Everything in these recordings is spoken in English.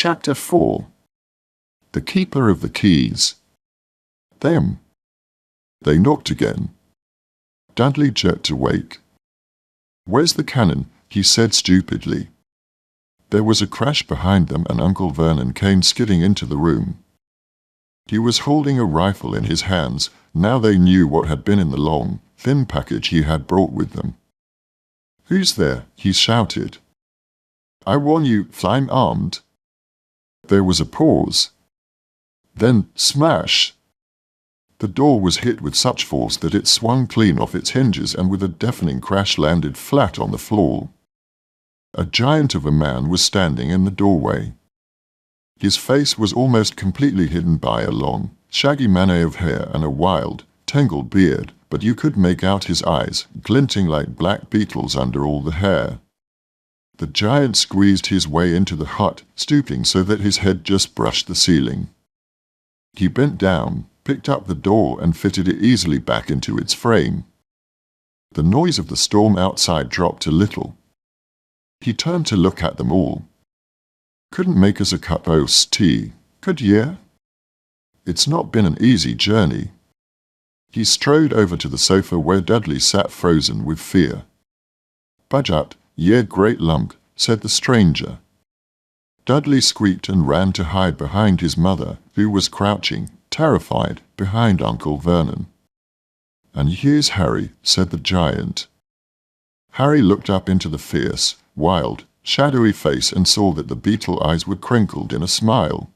Chapter 4. The Keeper of the Keys. Them. They knocked again. Dudley jerked awake. "Where's the cannon?" he said stupidly. There was a crash behind them and Uncle Vernon came skidding into the room. He was holding a rifle in his hands. Now they knew what had been in the long, thin package he had brought with them. "Who's there?" he shouted. "I warn you, I'm armed." There was a pause. Then, smash! The door was hit with such force that it swung clean off its hinges and with a deafening crash landed flat on the floor. A giant of a man was standing in the doorway. His face was almost completely hidden by a long, shaggy mane of hair and a wild, tangled beard, but you could make out his eyes, glinting like black beetles under all the hair. The giant squeezed his way into the hut, stooping so that his head just brushed the ceiling. He bent down, picked up the door and fitted it easily back into its frame. The noise of the storm outside dropped a little. He turned to look at them all. "Couldn't make us a cup o' tea, could ye? It's not been an easy journey." He strode over to the sofa where Dudley sat frozen with fear. "Budge up, ye great lump," said the stranger. Dudley squeaked and ran to hide behind his mother, who was crouching, terrified, behind Uncle Vernon. "And here's Harry," said the giant. Harry looked up into the fierce, wild, shadowy face and saw that the beetle eyes were crinkled in a smile.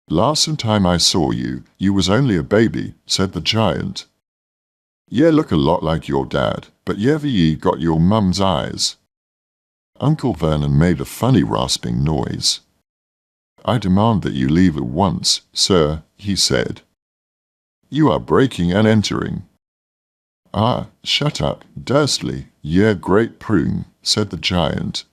"Last time I saw you, you was only a baby," said the giant. "Ye look a lot like your dad, but ye got your mum's eyes." Uncle Vernon made a funny rasping noise. "I demand that you leave at once, sir," he said. "You are breaking and entering." "Ah, shut up, Dursley, ye great prune," said the giant.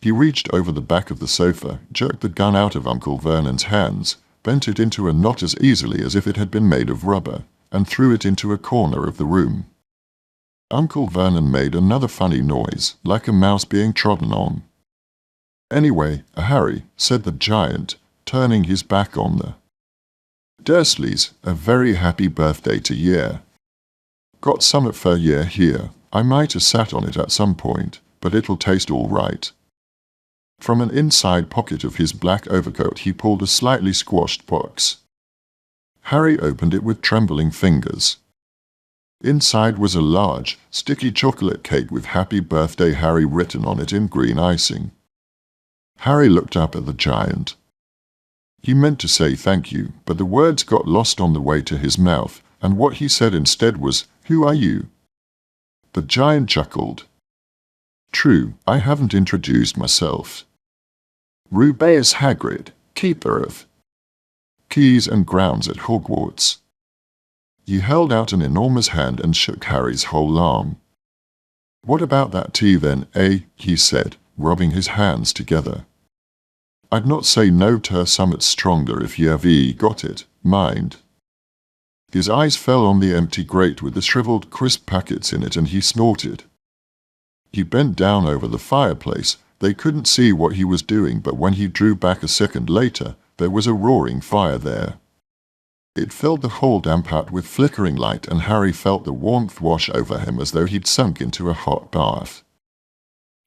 He reached over the back of the sofa, jerked the gun out of Uncle Vernon's hands, bent it into a knot as easily as if it had been made of rubber, and threw it into a corner of the room. Uncle Vernon made another funny noise, like a mouse being trodden on. "Anyway, Harry," said the giant, turning his back on the Dursleys, "a very happy birthday to ye. Got summat for ye here. I might have sat on it at some point, but it'll taste all right." From an inside pocket of his black overcoat he pulled a slightly squashed box. Harry opened it with trembling fingers. Inside was a large, sticky chocolate cake with "Happy Birthday Harry" written on it in green icing. Harry looked up at the giant. He meant to say thank you, but the words got lost on the way to his mouth, and what he said instead was, "Who are you?" The giant chuckled. "True, I haven't introduced myself. Rubeus Hagrid, keeper of keys and grounds at Hogwarts." He held out an enormous hand and shook Harry's whole arm. "What about that tea then, eh?" he said, rubbing his hands together. "I'd not say no to summat stronger if ye've got it, mind." His eyes fell on the empty grate with the shriveled crisp packets in it and he snorted. He bent down over the fireplace. They couldn't see what he was doing, but when he drew back a second later, there was a roaring fire there. It filled the whole damp hut with flickering light and Harry felt the warmth wash over him as though he'd sunk into a hot bath.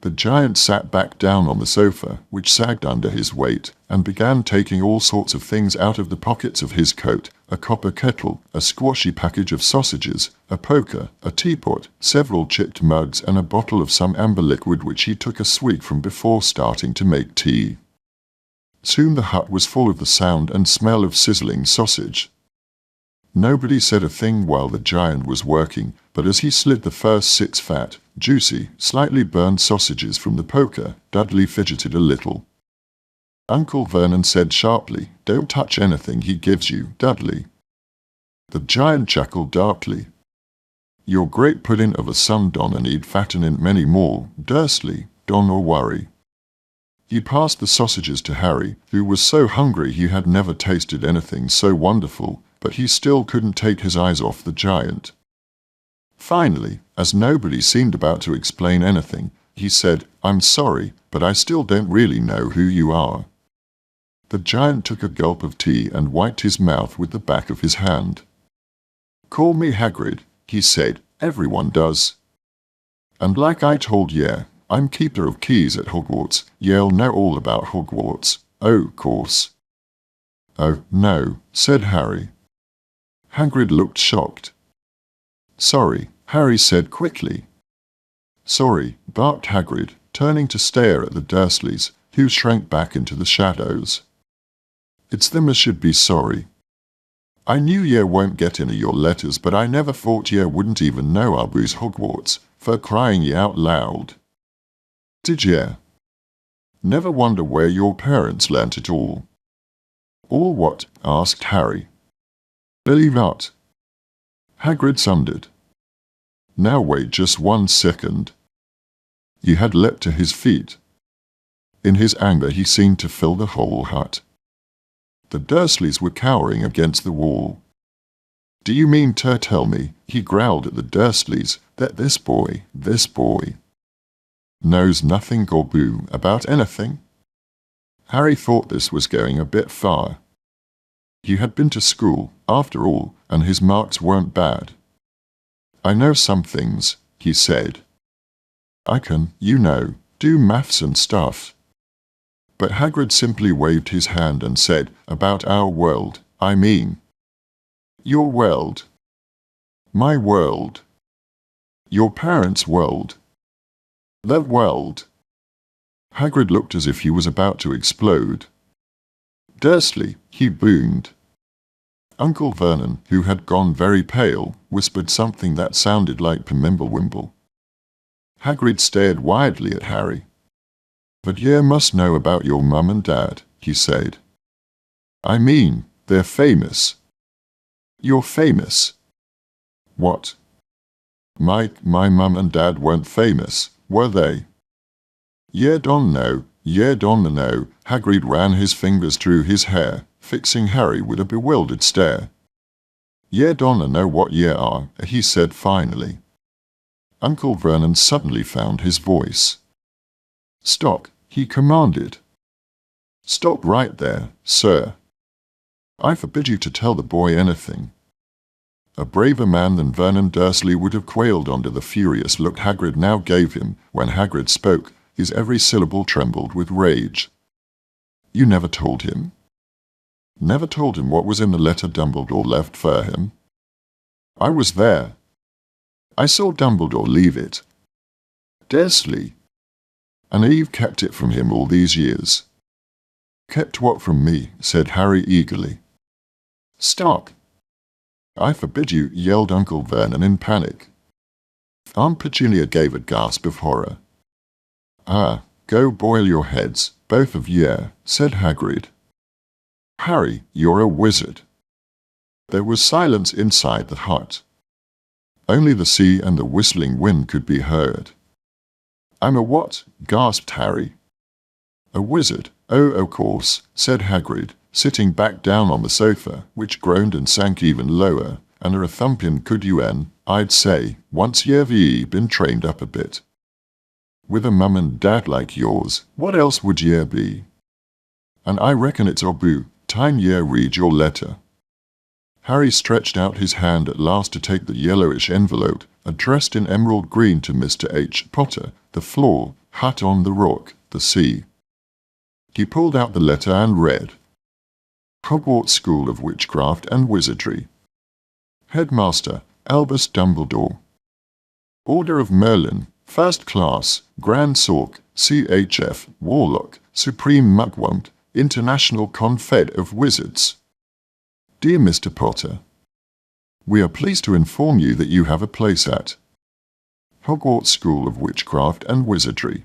The giant sat back down on the sofa, which sagged under his weight, and began taking all sorts of things out of the pockets of his coat: a copper kettle, a squashy package of sausages, a poker, a teapot, several chipped mugs and a bottle of some amber liquid which he took a swig from before starting to make tea. Soon the hut was full of the sound and smell of sizzling sausage. Nobody said a thing while the giant was working, but as he slid the first 6 fat, juicy, slightly burned sausages from the poker, Dudley fidgeted a little. Uncle Vernon said sharply, "Don't touch anything he gives you, Dudley." The giant chuckled darkly. "Your great pudding of a son Don and he'd fatten in many more, Dursley, don't worry." He passed the sausages to Harry, who was so hungry he had never tasted anything so wonderful, but he still couldn't take his eyes off the giant. Finally, as nobody seemed about to explain anything, he said, "I'm sorry, but I still don't really know who you are." The giant took a gulp of tea and wiped his mouth with the back of his hand. "Call me Hagrid," he said. "Everyone does. And like I told ye, I'm keeper of keys at Hogwarts. Ye'll know all about Hogwarts, oh, course." "Oh, no," said Harry. Hagrid looked shocked. "Sorry," Harry said quickly. "Sorry," barked Hagrid, turning to stare at the Dursleys, who shrank back into the shadows. "It's them as should be sorry. I knew ye won't get any of your letters, but I never thought ye wouldn't even know our boo's Hogwarts, for crying ye out loud. Did ye? Never wonder where your parents learnt it all." "All what?" asked Harry. "Believe not." Hagrid summed. "Now wait just 1 second." He had leapt to his feet. In his anger he seemed to fill the whole hut. The Dursleys were cowering against the wall. "Do you mean to tell me," he growled at the Dursleys, "that this boy knows nothing or boo about anything?" Harry thought this was going a bit far. He had been to school, after all, and his marks weren't bad. "I know some things," he said. "I can, do maths and stuff." But Hagrid simply waved his hand and said, "About our world, I mean." "Your world?" "My world." "Your parents' world." "The world." Hagrid looked as if he was about to explode. "Dursley," he boomed. Uncle Vernon, who had gone very pale, whispered something that sounded like Pimimble-Wimble. Hagrid stared widely at Harry. "But ye must know about your mum and dad," he said. "I mean, they're famous." "You're famous?" "What?" My mum and dad weren't famous, were they?" "Ye don't know. Hagrid ran his fingers through his hair, fixing Harry with a bewildered stare. "Ye don't know what ye are," he said finally. Uncle Vernon suddenly found his voice. "Stop," he commanded. "Stop right there, sir. I forbid you to tell the boy anything." A braver man than Vernon Dursley would have quailed under the furious look Hagrid now gave him. When Hagrid spoke, his every syllable trembled with rage. "You never told him?" "Never told him what was in the letter Dumbledore left for him?" "I was there. I saw Dumbledore leave it." "Dursley." "And you've kept it from him all these years?" "Kept what from me?" said Harry eagerly. "Stop." "I forbid you," yelled Uncle Vernon in panic. Aunt Petunia gave a gasp of horror. "Ah, go boil your heads, both of ye," said Hagrid. "Harry, you're a wizard." There was silence inside the hut. Only the sea and the whistling wind could be heard. "I'm a what?" gasped Harry. "A wizard. Oh, of course," said Hagrid, sitting back down on the sofa, which groaned and sank even lower, "and a thumpin' could you I'd say, once ye've been trained up a bit. With a mum and dad like yours, what else would ye be? And I reckon it's oboo time ye read your letter." Harry stretched out his hand at last to take the yellowish envelope, addressed in emerald green to Mr. H. Potter, the floor, hut on the rock, the sea. He pulled out the letter and read, "Hogwarts School of Witchcraft and Wizardry. Headmaster, Albus Dumbledore. Order of Merlin, First Class, Grand Sork, CHF, Warlock, Supreme Mugwump, International Confed of Wizards. Dear Mr. Potter, we are pleased to inform you that you have a place at Hogwarts School of Witchcraft and Wizardry.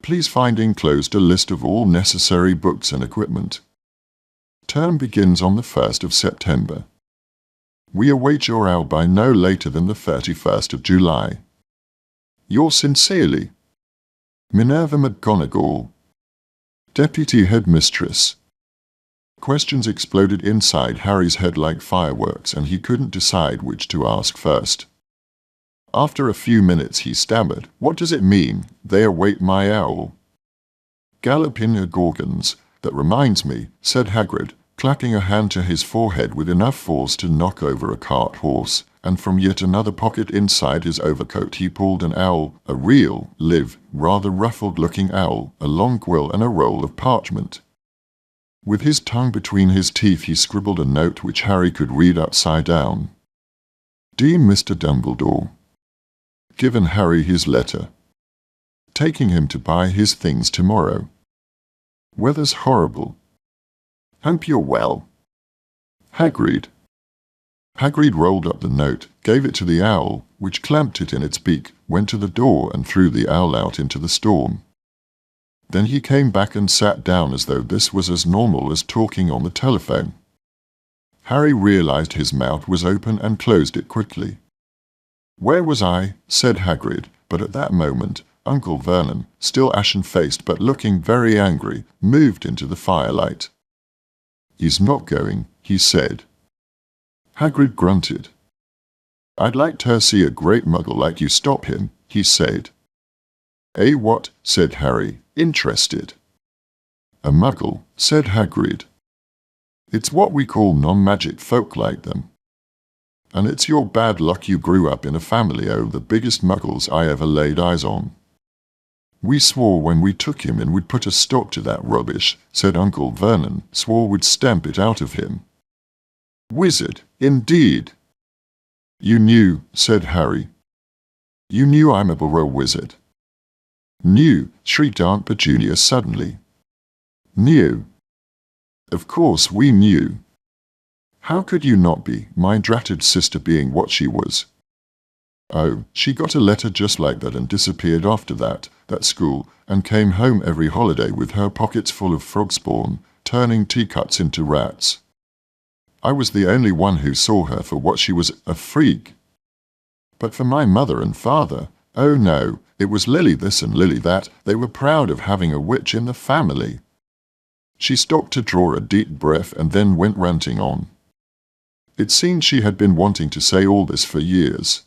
Please find enclosed a list of all necessary books and equipment. Term begins on the 1st of September. We await your owl by no later than the 31st of July. Yours sincerely, Minerva McGonagall, Deputy Headmistress." Questions exploded inside Harry's head like fireworks, and he couldn't decide which to ask first. After a few minutes he stammered, "What does it mean, they await my owl?" "Galloping gorgons," "That reminds me," said Hagrid, clapping a hand to his forehead with enough force to knock over a cart horse, and from yet another pocket inside his overcoat he pulled an owl, a real, live, rather ruffled-looking owl, a long quill and a roll of parchment. With his tongue between his teeth he scribbled a note which Harry could read upside down. "Dear Mr. Dumbledore," given Harry his letter. "Taking him to buy his things tomorrow. Weather's horrible. Hope you're well. Hagrid." Hagrid rolled up the note, gave it to the owl, which clamped it in its beak, went to the door and threw the owl out into the storm. Then he came back and sat down as though this was as normal as talking on the telephone. Harry realized his mouth was open and closed it quickly. "Where was I?" said Hagrid, but at that moment, Uncle Vernon, still ashen-faced but looking very angry, moved into the firelight. "He's not going," he said. Hagrid grunted. "I'd like to see a great muggle like you stop him," he said. "Eh, what?" said Harry, interested. "A muggle," said Hagrid. "It's what we call non-magic folk like them. And it's your bad luck you grew up in a family of the biggest muggles I ever laid eyes on." "We swore when we took him in we'd put a stop to that rubbish," said Uncle Vernon, "swore we'd stamp it out of him." "Wizard, indeed." "You knew," said Harry. "You knew I'm a burrow wizard." "Knew," shrieked Aunt Petunia suddenly. "Knew. Of course we knew. How could you not be, my dratted sister being what she was? Oh, she got a letter just like that and disappeared after that school, and came home every holiday with her pockets full of frog spawn, turning teacups into rats. I was the only one who saw her for what she was, a freak. But for my mother and father, oh no, it was Lily this and Lily that. They were proud of having a witch in the family." She stopped to draw a deep breath and then went ranting on. It seemed she had been wanting to say all this for years.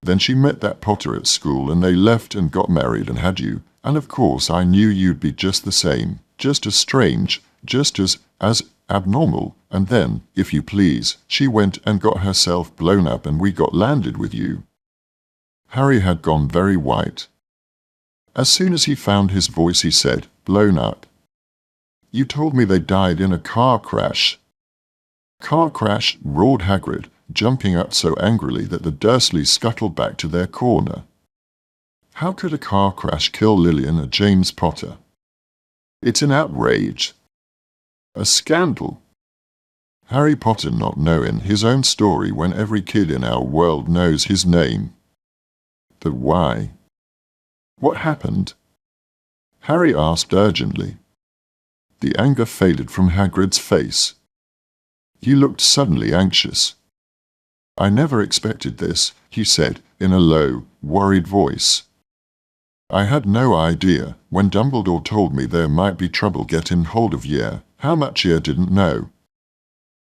"Then she met that Potter at school and they left and got married and had you, and of course I knew you'd be just the same, just as strange, just as abnormal, and then, if you please, she went and got herself blown up and we got landed with you." Harry had gone very white. As soon as he found his voice he said, "Blown up? You told me they died in a car crash." "Car crash," roared Hagrid, jumping up so angrily that the Dursleys scuttled back to their corner. "How could a car crash kill Lillian or James Potter? It's an outrage. A scandal. Harry Potter not knowing his own story when every kid in our world knows his name. But why? What happened?" Harry asked urgently. The anger faded from Hagrid's face. He looked suddenly anxious. "I never expected this," he said, in a low, worried voice. "I had no idea, when Dumbledore told me there might be trouble getting hold of ye, how much ye didn't know.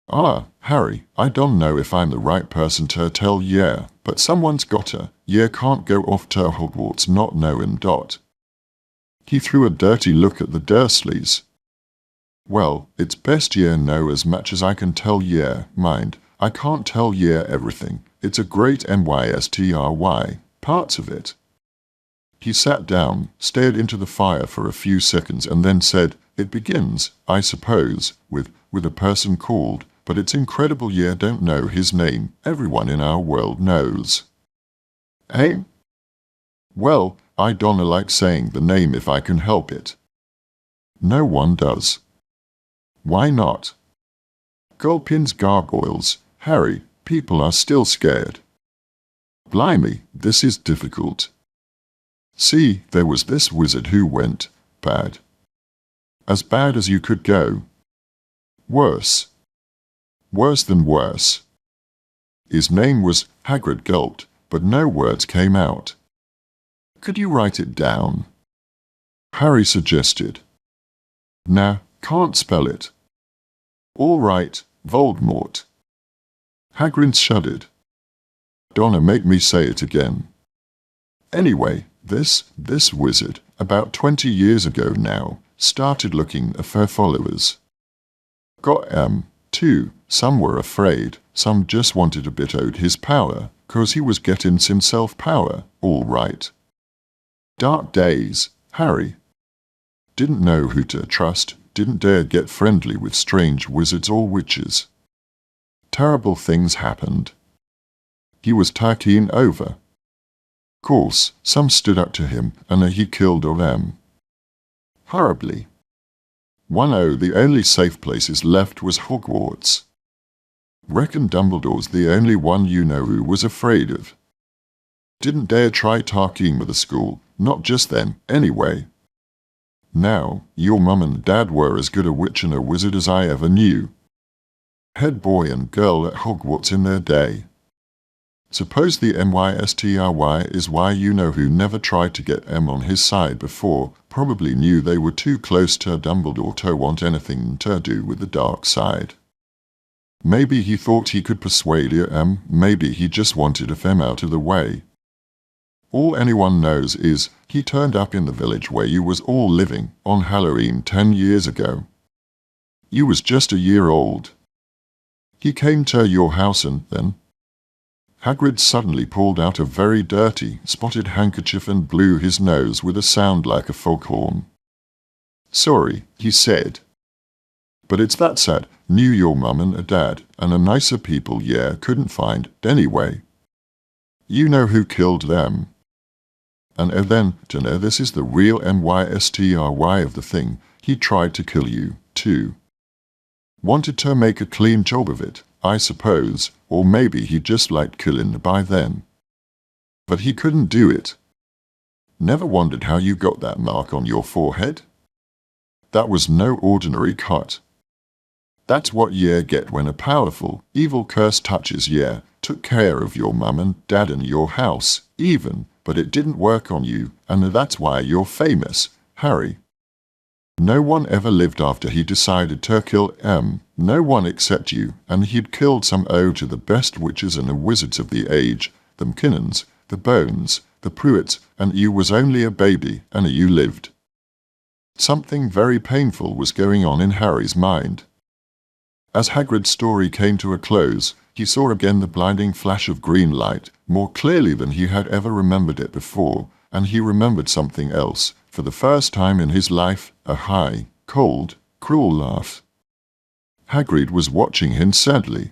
Ah, Harry, I don't know if I'm the right person to tell ye, but someone's gotta. Ye can't go off to Hogwarts not knowing. He threw a dirty look at the Dursleys. "Well, it's best ye know as much as I can tell ye. Mind, I can't tell ye everything. It's a great mystery, parts of it." He sat down, stared into the fire for a few seconds and then said, "It begins, I suppose, with a person called, but it's incredible ye don't know his name. Everyone in our world knows." "Eh?" "Well, I don't like saying the name if I can help it." "No one does." "Why not?" "Gulpins gargoyles, Harry, people are still scared." "Blimey, this is difficult. See, there was this wizard who went bad. As bad as you could go. Worse. Worse than worse. His name was," Hagrid gulped, but no words came out. "Could you write it down?" Harry suggested. "Nah, can't spell it." "All right, Voldemort." Hagrid shuddered. "Donna make me say it again." "Anyway, this wizard, about 20 years ago now, started looking for followers. Got too. Some were afraid, some just wanted a bit owed his power, 'cause he was getting himself power, all right. Dark days, Harry. Didn't know who to trust, didn't dare get friendly with strange wizards or witches. Terrible things happened. He was taken over. Course, some stood up to him, and he killed all them. Horribly. The only safe places left was Hogwarts. Reckon Dumbledore's the only one you know who was afraid of. Didn't dare try talking with the school, not just then, anyway. Now, your mum and dad were as good a witch and a wizard as I ever knew. Head boy and girl at Hogwarts in their day. Suppose the MYSTRY is why you know who never tried to get M on his side before, probably knew they were too close to Dumbledore to want anything to do with the dark side. Maybe he thought he could persuade you, maybe he just wanted M out of the way. All anyone knows is, he turned up in the village where you was all living, on Halloween 10 years ago. You was just a year old. He came to your house and then... Hagrid suddenly pulled out a very dirty, spotted handkerchief and blew his nose with a sound like a foghorn. Sorry, he said. But it's that sad, knew your mum and dad, and a nicer people couldn't find, anyway. You know who killed them. And then, to know this is the real MYSTRY of the thing, he tried to kill you, too. Wanted to make a clean job of it, I suppose, or maybe he just liked killing by then. But he couldn't do it. Never wondered how you got that mark on your forehead? That was no ordinary cut. That's what you get when a powerful, evil curse touches you. Took care of your mum and dad and your house, even, but it didn't work on you, and that's why you're famous, Harry. No one ever lived after he decided to kill no one except you, and he'd killed some to the best witches and the wizards of the age, the McKinnons, the Bones, the Pruitts, and you was only a baby, and you lived. Something very painful was going on in Harry's mind. As Hagrid's story came to a close, he saw again the blinding flash of green light, more clearly than he had ever remembered it before, and he remembered something else, for the first time in his life, a high, cold, cruel laugh. Hagrid was watching him sadly.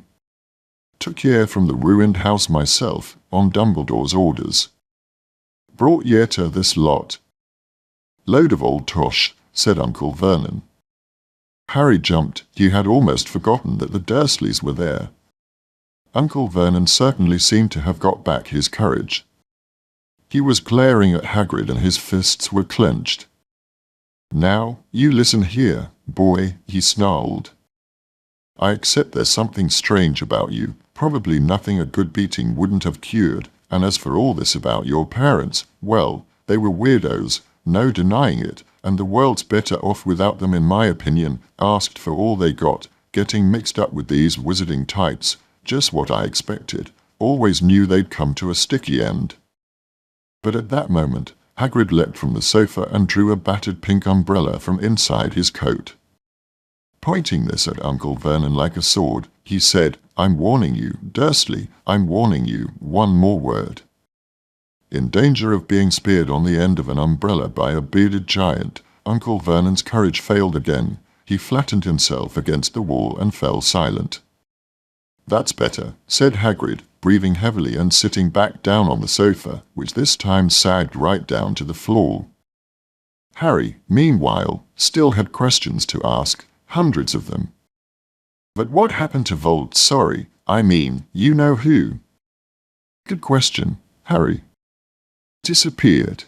Took ye from the ruined house myself, on Dumbledore's orders. Brought ye to this lot. Load of old tosh, said Uncle Vernon. Harry jumped. He had almost forgotten that the Dursleys were there. Uncle Vernon certainly seemed to have got back his courage. He was glaring at Hagrid and his fists were clenched. Now, you listen here, boy, he snarled. I accept there's something strange about you, probably nothing a good beating wouldn't have cured, and as for all this about your parents, well, they were weirdos, no denying it, and the world's better off without them in my opinion, asked for all they got, getting mixed up with these wizarding types, just what I expected, always knew they'd come to a sticky end. But at that moment, Hagrid leapt from the sofa and drew a battered pink umbrella from inside his coat. Pointing this at Uncle Vernon like a sword, he said, I'm warning you, Dursley, I'm warning you, one more word. In danger of being speared on the end of an umbrella by a bearded giant, Uncle Vernon's courage failed again. He flattened himself against the wall and fell silent. That's better, said Hagrid, breathing heavily and sitting back down on the sofa, which this time sagged right down to the floor. Harry, meanwhile, still had questions to ask, hundreds of them. But what happened to you know who? Good question, Harry. Disappeared.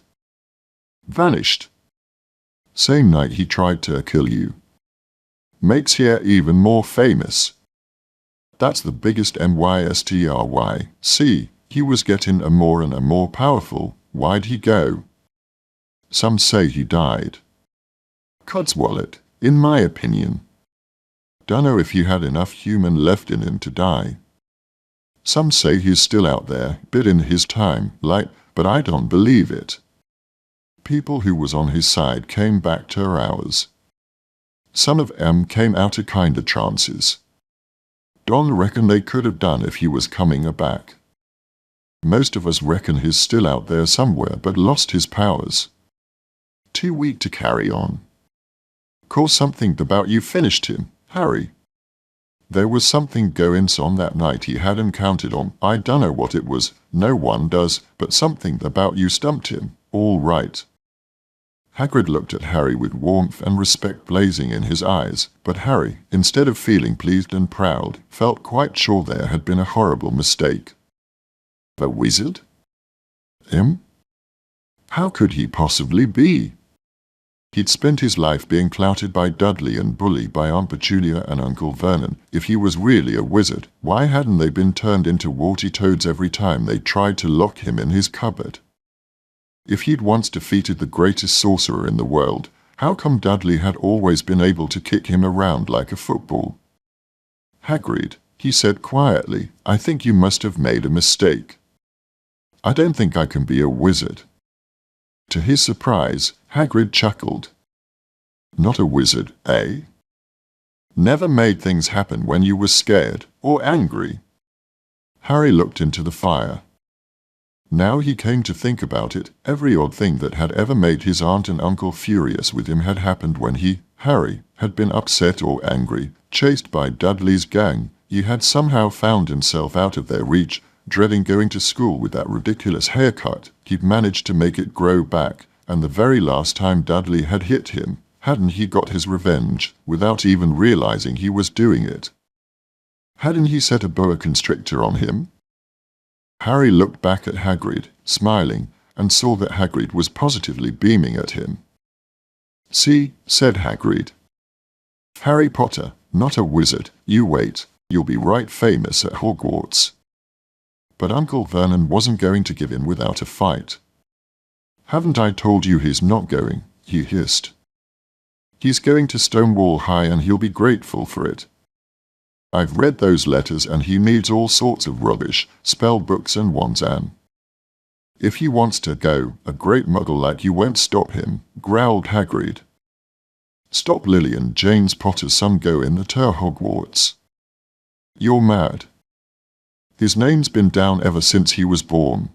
Vanished. Same night he tried to kill you. Makes you even more famous. That's the biggest MYSTRY. See, he was getting a more and a more powerful. Why'd he go? Some say he died. Codswallop, in my opinion. Dunno if he had enough human left in him to die. Some say he's still out there, biding his time, but I don't believe it. People who was on his side came back to ours. Some of 'em came out of kinda trances. Don reckon they could have done if he was coming back. Most of us reckon he's still out there somewhere but lost his powers. Too weak to carry on. Course something about you finished him, Harry. There was something goin' on that night he hadn't counted on. I dunno what it was, no one does, but something about you stumped him, all right. Hagrid looked at Harry with warmth and respect blazing in his eyes, but Harry, instead of feeling pleased and proud, felt quite sure there had been a horrible mistake. A wizard? Him? How could he possibly be? He'd spent his life being clouted by Dudley and bullied by Aunt Petunia and Uncle Vernon. If he was really a wizard, why hadn't they been turned into warty toads every time they tried to lock him in his cupboard? If he'd once defeated the greatest sorcerer in the world, how come Dudley had always been able to kick him around like a football? Hagrid, he said quietly, I think you must have made a mistake. I don't think I can be a wizard. To his surprise, Hagrid chuckled. Not a wizard, eh? Never made things happen when you were scared or angry? Harry looked into the fire. Now he came to think about it, every odd thing that had ever made his aunt and uncle furious with him had happened when he, Harry, had been upset or angry, chased by Dudley's gang. He had somehow found himself out of their reach, dreading going to school with that ridiculous haircut. He'd managed to make it grow back, and the very last time Dudley had hit him, hadn't he got his revenge, without even realizing he was doing it? Hadn't he set a boa constrictor on him? Harry looked back at Hagrid, smiling, and saw that Hagrid was positively beaming at him. See, said Hagrid. Harry Potter, not a wizard, you wait, you'll be right famous at Hogwarts. But Uncle Vernon wasn't going to give in without a fight. Haven't I told you he's not going, he hissed. He's going to Stonewall High and he'll be grateful for it. I've read those letters and he needs all sorts of rubbish, spell books and wands and. If he wants to go, a great muggle like you won't stop him, growled Hagrid. Stop Lily and James Potter's son going to Hogwarts. You're mad. His name's been down ever since he was born.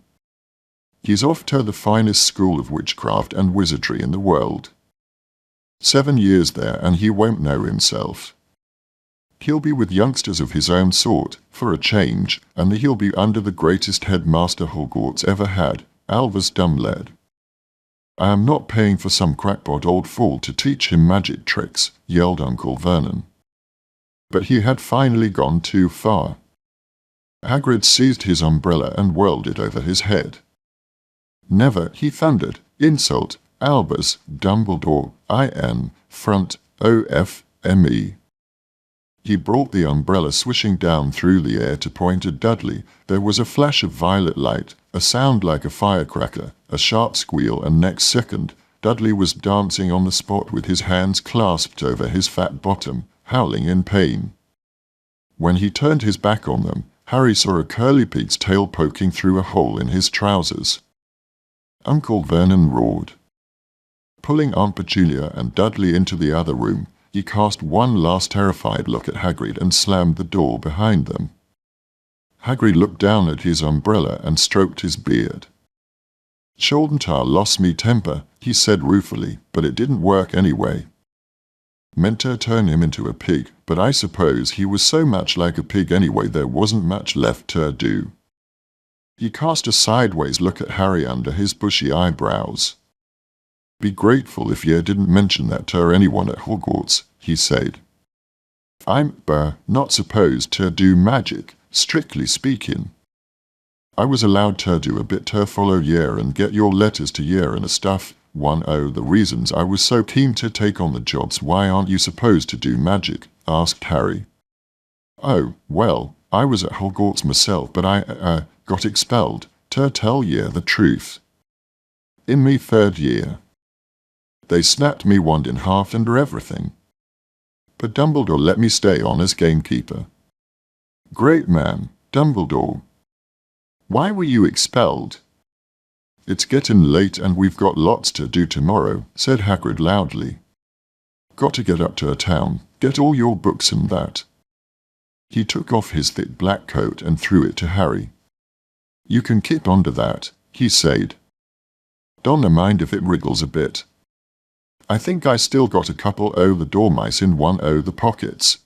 He's off to the finest school of witchcraft and wizardry in the world. 7 years there and he won't know himself. He'll be with youngsters of his own sort, for a change, and he'll be under the greatest headmaster Hogwarts ever had, Albus Dumbledore. I am not paying for some crackpot old fool to teach him magic tricks, yelled Uncle Vernon. But he had finally gone too far. Hagrid seized his umbrella and whirled it over his head. Never, he thundered, insult, Albus Dumbledore, I.N., front, O.F.M.E. He brought the umbrella swishing down through the air to point at Dudley. There was a flash of violet light, a sound like a firecracker, a sharp squeal, and next second, Dudley was dancing on the spot with his hands clasped over his fat bottom, howling in pain. When he turned his back on them, Harry saw a curly pig's tail poking through a hole in his trousers. Uncle Vernon roared. Pulling Aunt Petunia and Dudley into the other room, he cast one last terrified look at Hagrid and slammed the door behind them. Hagrid looked down at his umbrella and stroked his beard. Shouldn't I lost me temper, he said ruefully, but it didn't work anyway. Meant to turn him into a pig, but I suppose he was so much like a pig anyway there wasn't much left to do. He cast a sideways look at Harry under his bushy eyebrows. Be grateful if ye didn't mention that to anyone at Hogwarts, he said. I'm, not supposed to do magic, strictly speaking. I was allowed to do a bit to follow year and get your letters to year and stuff. The reasons I was so keen to take on the jobs. Why aren't you supposed to do magic? Asked Harry. Oh, well, I was at Hogwarts myself, but I, got expelled, to tell ye the truth. In me 3rd year. They snapped me wand in half and everything. But Dumbledore let me stay on as gamekeeper. Great man, Dumbledore. Why were you expelled? It's getting late and we've got lots to do tomorrow, said Hagrid loudly. Got to get up to a town, get all your books and that. He took off his thick black coat and threw it to Harry. You can keep onto that, he said. Don't mind if it wriggles a bit. I think I still got a couple o' the dormice in one o' the pockets.